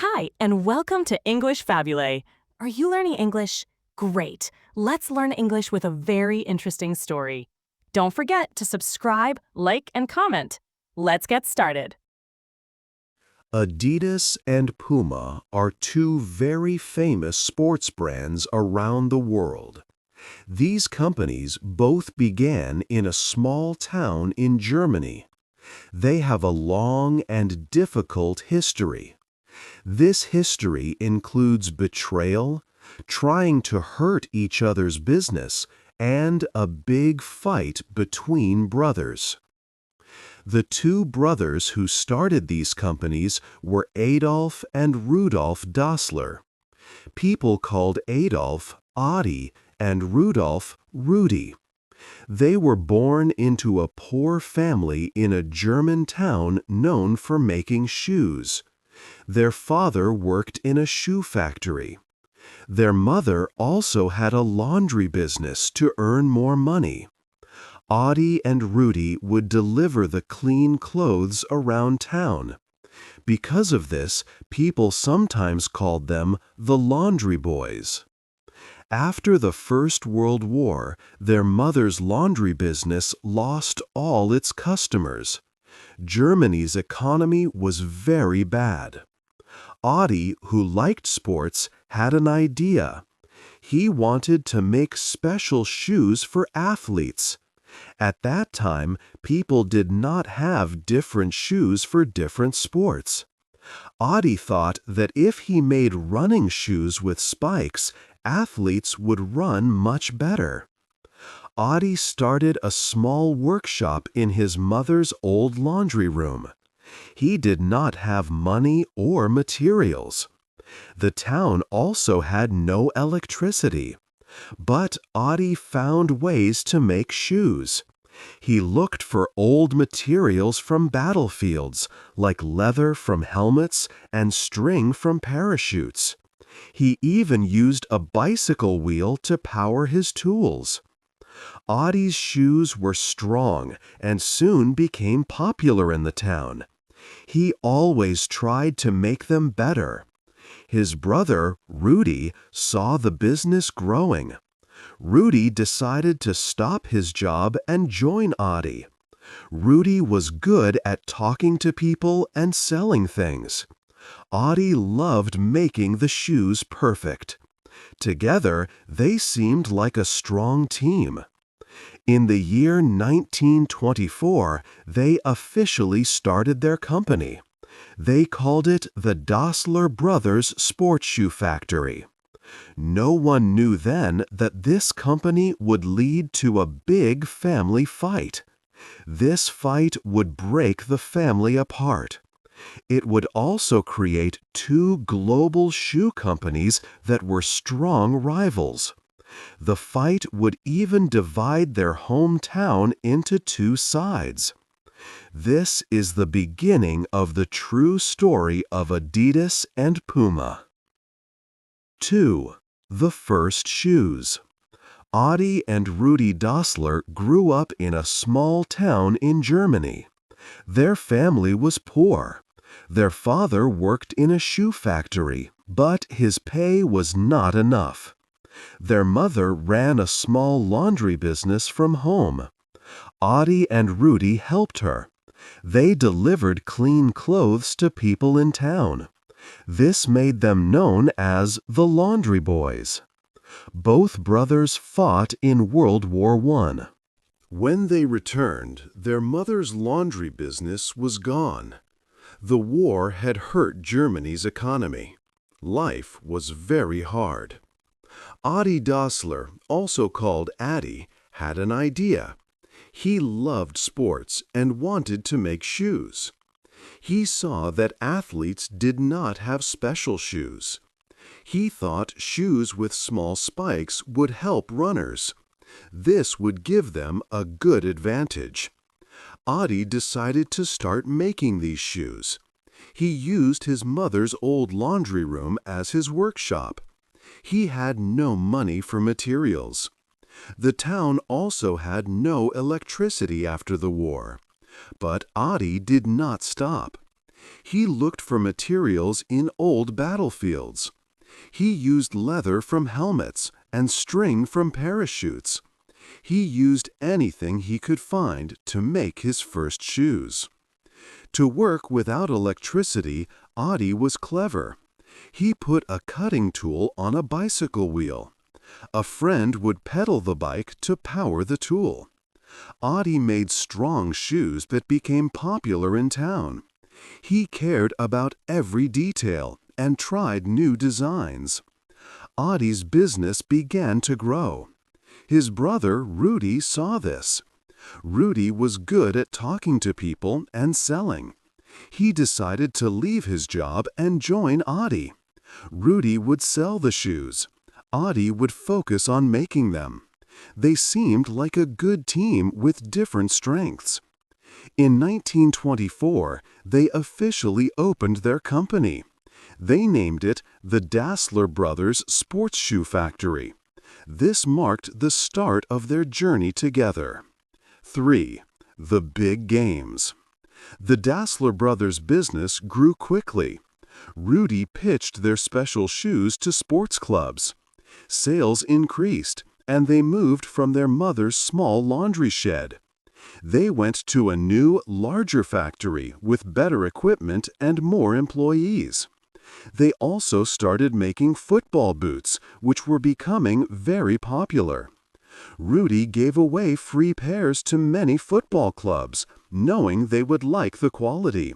Hi, and welcome to English-Fabule. Are you learning English? Great. Let's learn English with a very interesting story. Don't forget to subscribe, like, and comment. Let's get started. Adidas and Puma are two very famous sports brands around the world. These companies both began in a small town in Germany. They have a long and difficult history. This history includes betrayal, trying to hurt each other's business, and a big fight between brothers. The two brothers who started these companies were Adolf and Rudolf Dassler. People called Adolf Adi and Rudolf Rudi. They were born into a poor family in a German town known for making shoes. Their father worked in a shoe factory. Their mother also had a laundry business to earn more money. Adi and Rudy would deliver the clean clothes around town. Because of this, people sometimes called them the laundry boys. After the First World War, their mother's laundry business lost all its customers. Germany's economy was very bad. Adi, who liked sports, had an idea. He wanted to make special shoes for athletes. At that time, people did not have different shoes for different sports. Adi thought that if he made running shoes with spikes, athletes would run much better. Adi started a small workshop in his mother's old laundry room. He did not have money or materials. The town also had no electricity. But Adi found ways to make shoes. He looked for old materials from battlefields, like leather from helmets and string from parachutes. He even used a bicycle wheel to power his tools. Adi's shoes were strong and soon became popular in the town. He always tried to make them better. His brother, Rudy, saw the business growing. Rudy decided to stop his job and join Adi. Rudy was good at talking to people and selling things. Adi loved making the shoes perfect. Together, they seemed like a strong team. In the year 1924, they officially started their company. They called it the Dassler Brothers Sports Shoe Factory. No one knew then that this company would lead to a big family fight. This fight would break the family apart. It would also create two global shoe companies that were strong rivals. The fight would even divide their hometown into two sides. This is the beginning of the true story of Adidas and Puma. 2. The first shoes. Adi and Rudi Dassler grew up in a small town in Germany. Their family was poor. Their father worked in a shoe factory, but his pay was not enough. Their mother ran a small laundry business from home. Adi and Rudy helped her. They delivered clean clothes to people in town. This made them known as the Laundry Boys. Both brothers fought in World War I. When they returned, their mother's laundry business was gone. The war had hurt Germany's economy. Life was very hard. Adi Dassler, also called Adi, had an idea. He loved sports and wanted to make shoes. He saw that athletes did not have special shoes. He thought shoes with small spikes would help runners. This would give them a good advantage. Adi decided to start making these shoes. He used his mother's old laundry room as his workshop. He had no money for materials. The town also had no electricity after the war. But Adi did not stop. He looked for materials in old battlefields. He used leather from helmets and string from parachutes. He used anything he could find to make his first shoes. To work without electricity, Adi was clever. He put a cutting tool on a bicycle wheel. A friend would pedal the bike to power the tool. Adi made strong shoes that became popular in town. He cared about every detail and tried new designs. Adi's business began to grow. His brother, Rudy, saw this. Rudy was good at talking to people and selling. He decided to leave his job and join Adi. Rudy would sell the shoes. Adi would focus on making them. They seemed like a good team with different strengths. In 1924, they officially opened their company. They named it the Dassler Brothers Sports Shoe Factory. This marked the start of their journey together. 3. The Big Games. The Dassler Brothers' business grew quickly. Rudy pitched their special shoes to sports clubs. Sales increased, and they moved from their mother's small laundry shed. They went to a new, larger factory with better equipment and more employees. They also started making football boots, which were becoming very popular. Rudy gave away free pairs to many football clubs, knowing they would like the quality.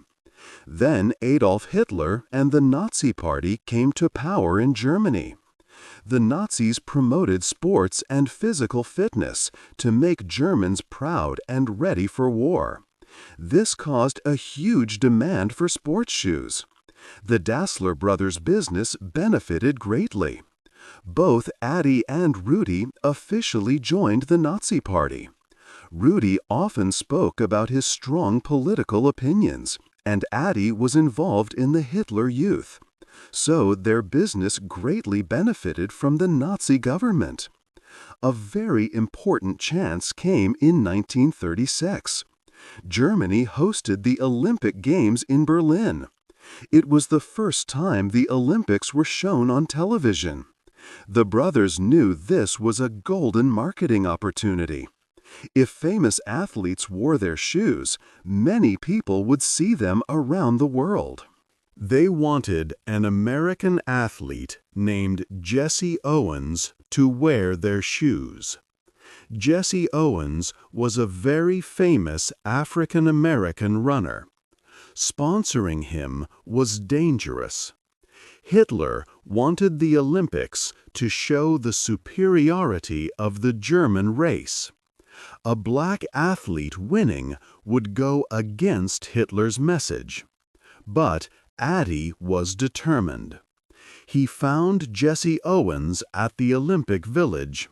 Then Adolf Hitler and the Nazi Party came to power in Germany. The Nazis promoted sports and physical fitness to make Germans proud and ready for war. This caused a huge demand for sports shoes. The Dassler brothers' business benefited greatly. Both Adi and Rudy officially joined the Nazi Party. Rudy often spoke about his strong political opinions, and Adi was involved in the Hitler Youth. So their business greatly benefited from the Nazi government. A very important chance came in 1936. Germany hosted the Olympic Games in Berlin. It was the first time the Olympics were shown on television. The brothers knew this was a golden marketing opportunity. If famous athletes wore their shoes, many people would see them around the world. They wanted an American athlete named Jesse Owens to wear their shoes. Jesse Owens was a very famous African-American runner. Sponsoring him was dangerous. Hitler wanted the Olympics to show the superiority of the German race. A black athlete winning would go against Hitler's message. But Adi was determined. He found Jesse Owens at the Olympic Village.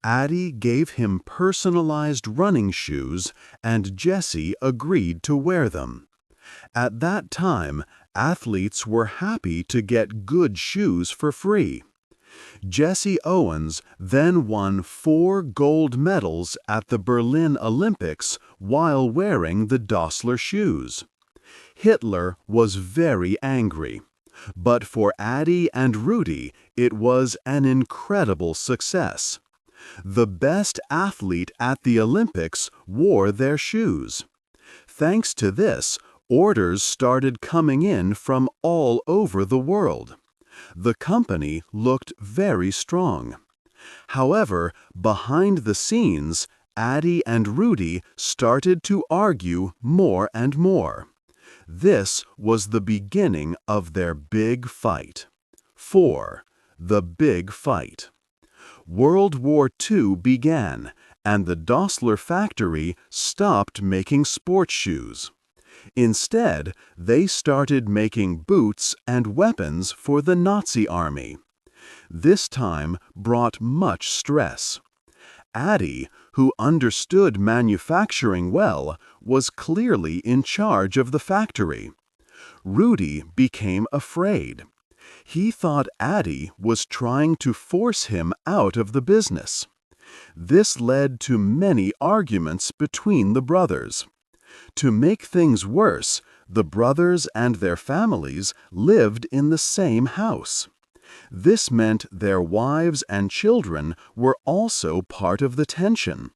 Adi gave him personalized running shoes, and Jesse agreed to wear them. At that time, athletes were happy to get good shoes for free. Jesse Owens then won 4 gold medals at the Berlin Olympics while wearing the Dassler shoes. Hitler was very angry, but for Adi and Rudy, it was an incredible success. The best athlete at the Olympics wore their shoes. Thanks to this, orders started coming in from all over the world. The company looked very strong. However, behind the scenes, Adi and Rudy started to argue more and more. This was the beginning of their big fight. 4. The Big Fight. World War II began, and the Dassler factory stopped making sports shoes. Instead, they started making boots and weapons for the Nazi army. This time brought much stress. Adi, who understood manufacturing well, was clearly in charge of the factory. Rudy became afraid. He thought Adi was trying to force him out of the business. This led to many arguments between the brothers. To make things worse, The brothers and their families lived in the same house. This meant their wives and children were also part of the tension.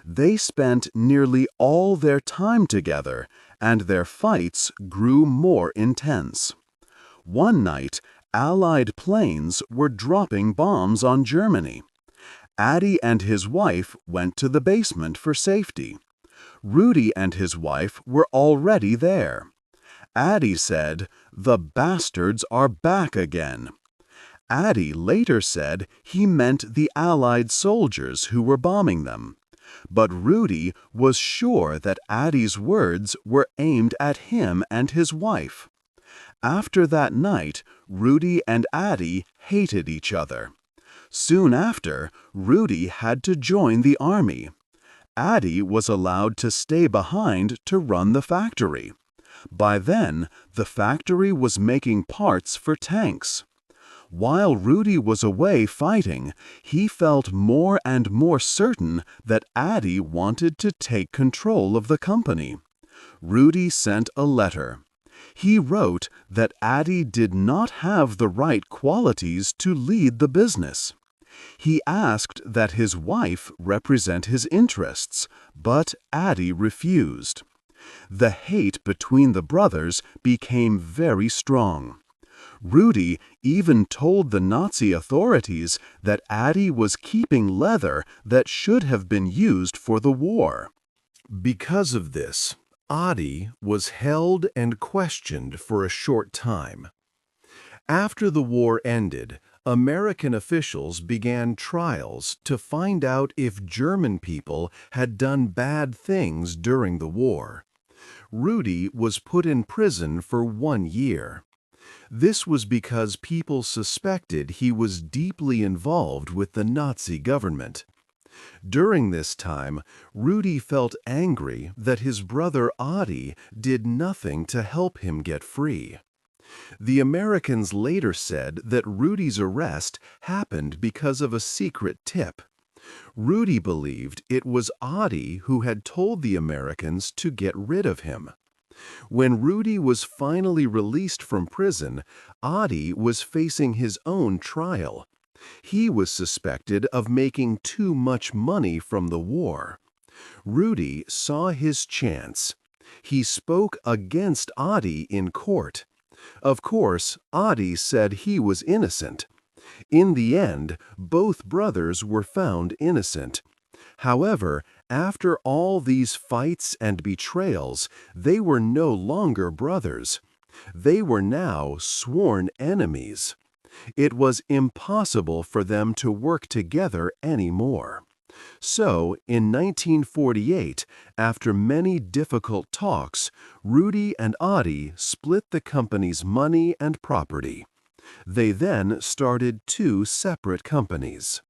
They spent nearly all their time together, and their fights grew more intense. One night, Allied planes were dropping bombs on Germany. Adi and his wife went to the basement for safety. Rudy and his wife were already there. Adi said, "The bastards are back again." Adi later said he meant the Allied soldiers who were bombing them. But Rudy was sure that Adi's words were aimed at him and his wife. After that night, Rudy and Adi hated each other. Soon after, Rudy had to join the army. Adi was allowed to stay behind to run the factory. By then, the factory was making parts for tanks. While Rudy was away fighting, he felt more and more certain that Adi wanted to take control of the company. Rudy sent a letter. He wrote that Adi did not have the right qualities to lead the business. He asked that his wife represent his interests, but Adi refused. The hate between the brothers became very strong. Rudy even told the Nazi authorities that Adi was keeping leather that should have been used for the war. Because of this, Adi was held and questioned for a short time. After the war ended, American officials began trials to find out if German people had done bad things during the war. Rudy was put in prison for 1 year. This was because people suspected he was deeply involved with the Nazi government. During this time, Rudy felt angry that his brother Adi did nothing to help him get free. The Americans later said that Rudy's arrest happened because of a secret tip. Rudy believed it was Adi who had told the Americans to get rid of him. When Rudy was finally released from prison, Adi was facing his own trial. He was suspected of making too much money from the war. Rudy saw his chance. He spoke against Adi in court. Of course, Adi said he was innocent. In the end, both brothers were found innocent. However, after all these fights and betrayals, they were no longer brothers. They were now sworn enemies. It was impossible for them to work together anymore. So, in 1948, after many difficult talks, Rudy and Adi split the company's money and property. They then started 2 separate companies.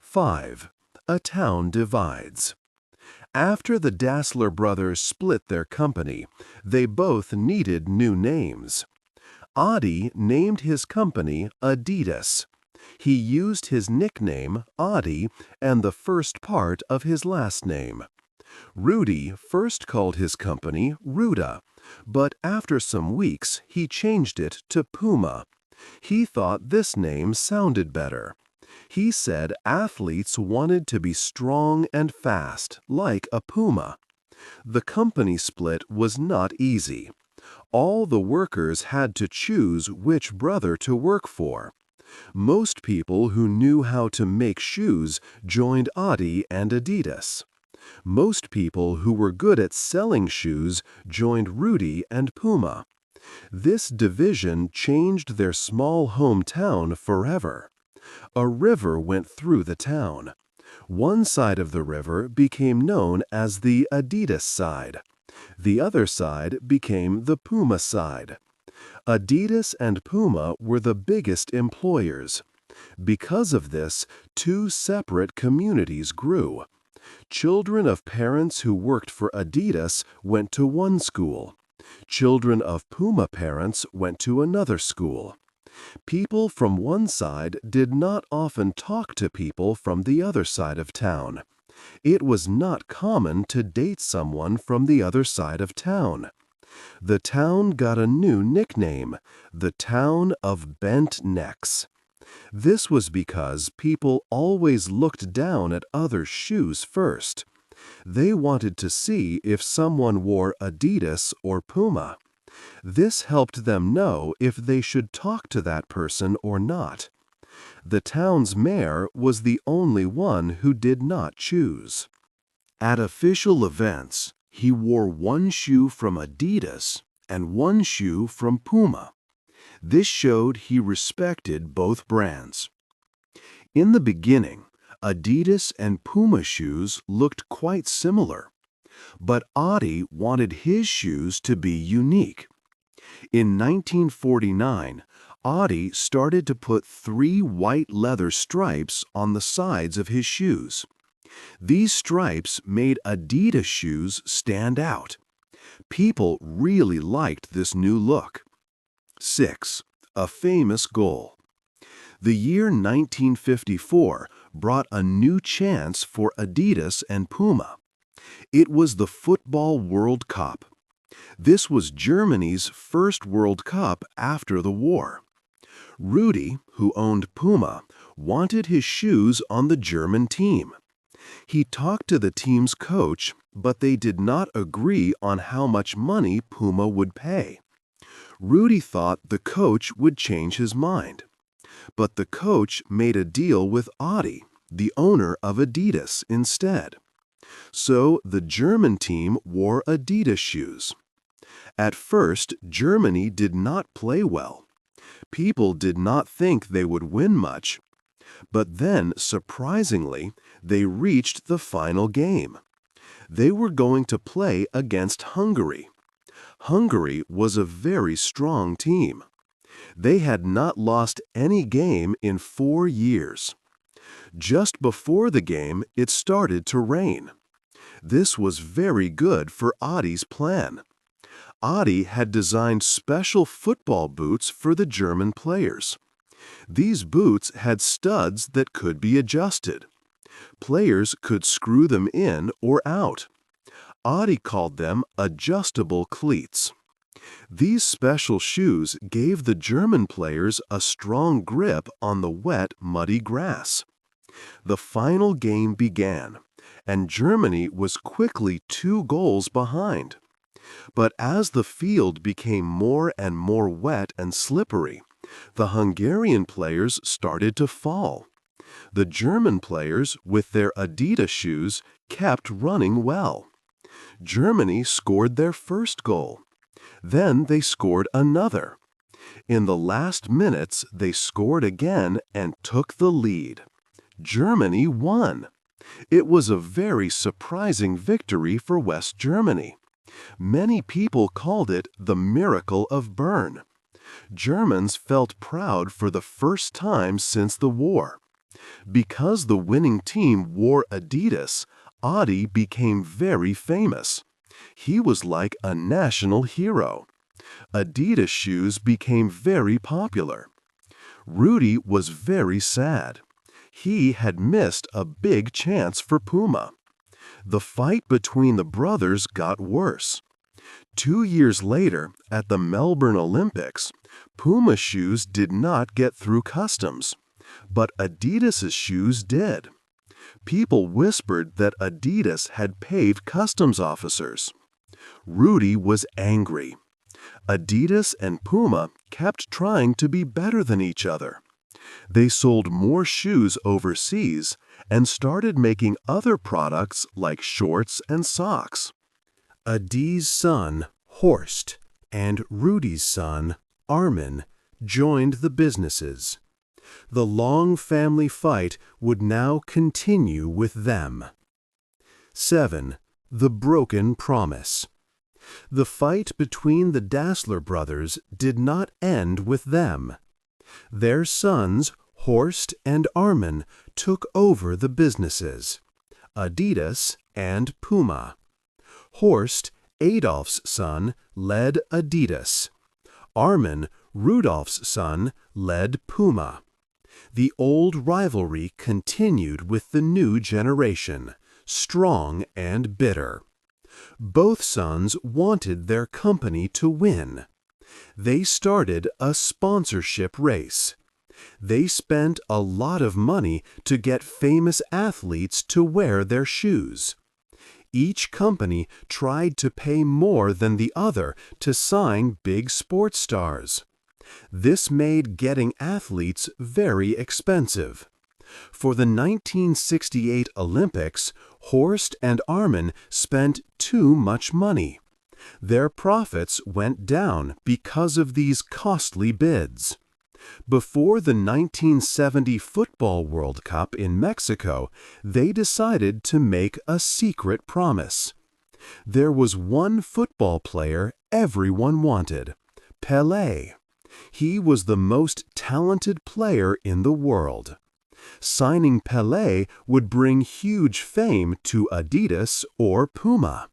5. A town divides. After the Dassler brothers split their company, they both needed new names. Adi named his company Adidas. He used his nickname, Adi, and the first part of his last name. Rudy first called his company Ruda, but after some weeks he changed it to Puma. He thought this name sounded better. He said athletes wanted to be strong and fast, like a puma. The company split was not easy. All the workers had to choose which brother to work for. Most people who knew how to make shoes joined Adi and Adidas. Most people who were good at selling shoes joined Rudy and Puma. This division changed their small hometown forever. A river went through the town. One side of the river became known as the Adidas side. The other side became the Puma side. Adidas and Puma were the biggest employers. Because of this, 2 separate communities grew. Children of parents who worked for Adidas went to one school. Children of Puma parents went to another school. People from one side did not often talk to people from the other side of town. It was not common to date someone from the other side of town. The town got a new nickname, the Town of Bent Necks. This was because people always looked down at others' shoes first. They wanted to see if someone wore Adidas or Puma. This helped them know if they should talk to that person or not. The town's mayor was the only one who did not choose. At official events, he wore one shoe from Adidas and one shoe from Puma. This showed he respected both brands. In the beginning, Adidas and Puma shoes looked quite similar, but Adi wanted his shoes to be unique. In 1949, Adi started to put 3 white leather stripes on the sides of his shoes. These stripes made Adidas shoes stand out. People really liked this new look. 6. A famous goal. The year 1954 brought a new chance for Adidas and Puma. It was the Football World Cup. This was Germany's first World Cup after the war. Rudi, who owned Puma, wanted his shoes on the German team. He talked to the team's coach, but they did not agree on how much money Puma would pay. Rudi thought the coach would change his mind. But the coach made a deal with Adi, the owner of Adidas, instead. So the German team wore Adidas shoes. At first, Germany did not play well. People did not think they would win much. But then, surprisingly, they reached the final game. They were going to play against Hungary. Hungary was a very strong team. They had not lost any game in 4 years. Just before the game, it started to rain. This was very good for Adi's plan. Adi had designed special football boots for the German players. These boots had studs that could be adjusted. Players could screw them in or out. Adi called them adjustable cleats. These special shoes gave the German players a strong grip on the wet, muddy grass. The final game began, and Germany was quickly 2 goals behind. But as the field became more and more wet and slippery, the Hungarian players started to fall. The German players, with their Adidas shoes, kept running well. Germany scored their first goal. Then they scored another. In the last minutes, they scored again and took the lead. Germany won. It was a very surprising victory for West Germany. Many people called it the miracle of Bern. Germans felt proud for the first time since the war. Because the winning team wore Adidas, Adi became very famous. He was like a national hero. Adidas shoes became very popular. Rudi was very sad. He had missed a big chance for Puma. The fight between the brothers got worse. 2 years later, at the Melbourne Olympics, Puma shoes did not get through customs, but Adidas's shoes did. People whispered that Adidas had paid customs officers. Rudi was angry. Adidas and Puma kept trying to be better than each other. They sold more shoes overseas and started making other products like shorts and socks. Adi's son, Horst, and Rudi's son, Armin, joined the businesses. The long family fight would now continue with them. 7. The Broken Promise. The fight between the Dassler brothers did not end with them. Their sons, Horst and Armin, took over the businesses, Adidas and Puma. Horst, Adolf's son, led Adidas. Armin, Rudolf's son, led Puma. The old rivalry continued with the new generation, strong and bitter. Both sons wanted their company to win. They started a sponsorship race. They spent a lot of money to get famous athletes to wear their shoes. Each company tried to pay more than the other to sign big sports stars. This made getting athletes very expensive. For the 1968 Olympics, Horst and Armin spent too much money. Their profits went down because of these costly bids. Before the 1970 Football World Cup in Mexico, they decided to make a secret promise. There was one football player everyone wanted: Pelé. He was the most talented player in the world. Signing Pelé would bring huge fame to Adidas or Puma.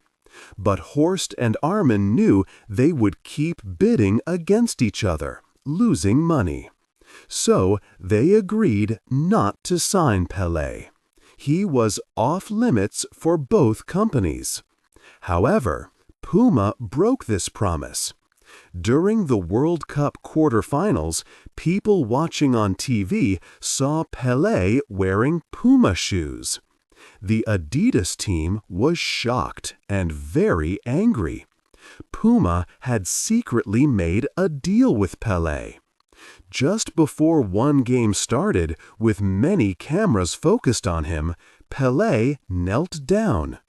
But Horst and Armin knew they would keep bidding against each other, losing money. So they agreed not to sign Pelé. He was off limits for both companies. However, Puma broke this promise. During the World Cup quarterfinals, people watching on TV saw Pelé wearing Puma shoes. The Adidas team was shocked and very angry. Puma had secretly made a deal with Pelé. Just before one game started, with many cameras focused on him, Pelé knelt down.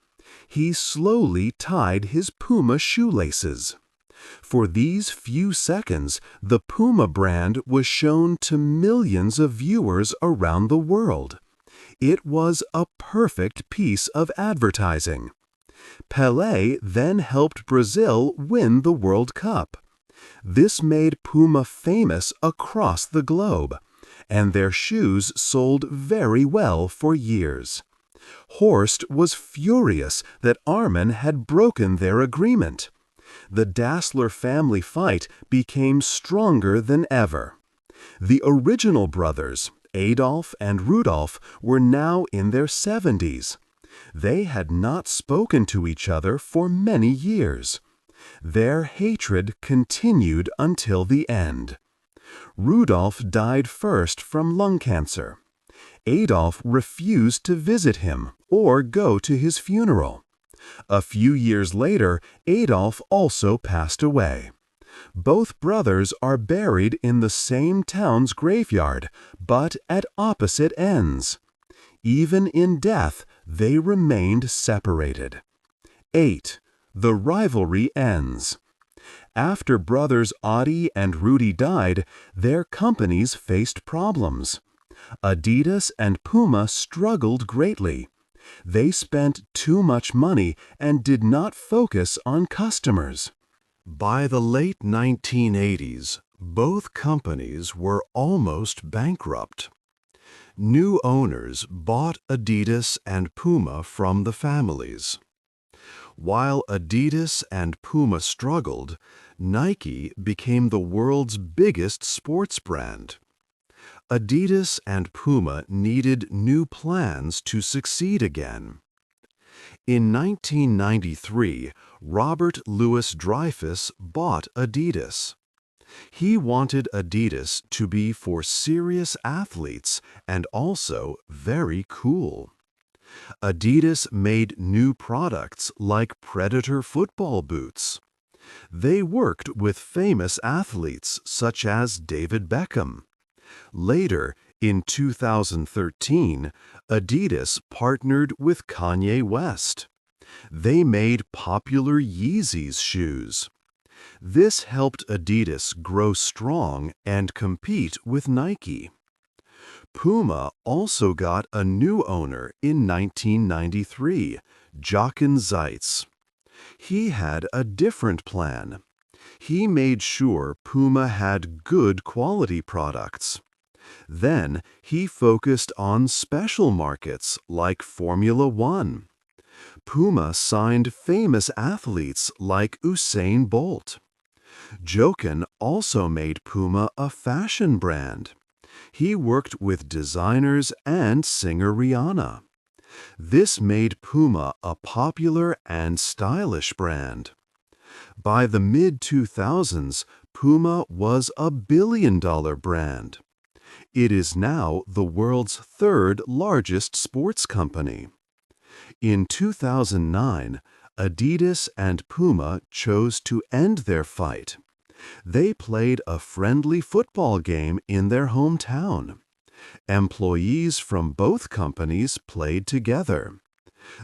He slowly tied his Puma shoelaces. For these few seconds, the Puma brand was shown to millions of viewers around the world. It was a perfect piece of advertising. Pelé then helped Brazil win the World Cup. This made Puma famous across the globe, and their shoes sold very well for years. Horst was furious that Armin had broken their agreement. The Dassler family fight became stronger than ever. The original brothers, Adolf and Rudolf, were now in their 70s. They had not spoken to each other for many years. Their hatred continued until the end. Rudolf died first from lung cancer. Adolf refused to visit him or go to his funeral. A few years later, Adolf also passed away. Both brothers are buried in the same town's graveyard, but at opposite ends. Even in death, they remained separated. 8. The rivalry ends. After brothers Adi and Rudi died, their companies faced problems. Adidas and Puma struggled greatly. They spent too much money and did not focus on customers. By the late 1980s, both companies were almost bankrupt. New owners bought Adidas and Puma from the families. While Adidas and Puma struggled, Nike became the world's biggest sports brand. Adidas and Puma needed new plans to succeed again. In 1993, Robert Louis Dreyfus bought Adidas. He wanted Adidas to be for serious athletes and also very cool. Adidas made new products like Predator football boots. They worked with famous athletes such as David Beckham. Later, in 2013, Adidas partnered with Kanye West. They made popular Yeezys shoes. This helped Adidas grow strong and compete with Nike. Puma also got a new owner in 1993, Jochen Zeitz. He had a different plan. He made sure Puma had good quality products. Then he focused on special markets like Formula One. Puma signed famous athletes like Usain Bolt. Jochen also made Puma a fashion brand. He worked with designers and singer Rihanna. This made Puma a popular and stylish brand. By the mid-2000s, Puma was a billion-dollar brand. It is now the world's third largest sports company. In 2009, Adidas and Puma chose to end their fight. They played a friendly football game in their hometown. Employees from both companies played together.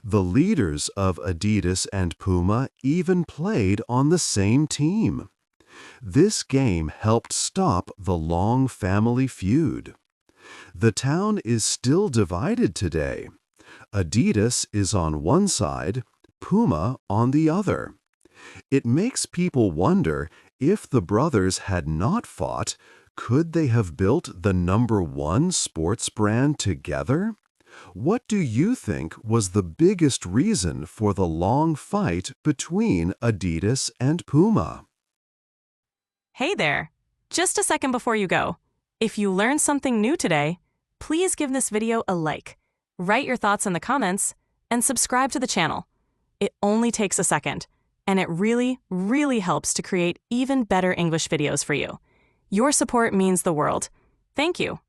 The leaders of Adidas and Puma even played on the same team. This game helped stop the long family feud. The town is still divided today. Adidas is on one side, Puma on the other. It makes people wonder, if the brothers had not fought, could they have built the #1 sports brand together? What do you think was the biggest reason for the long fight between Adidas and Puma? Hey there! Just a second before you go. If you learned something new today, please give this video a like, write your thoughts in the comments, and subscribe to the channel. It only takes a second, and it really, really helps to create even better English videos for you. Your support means the world. Thank you.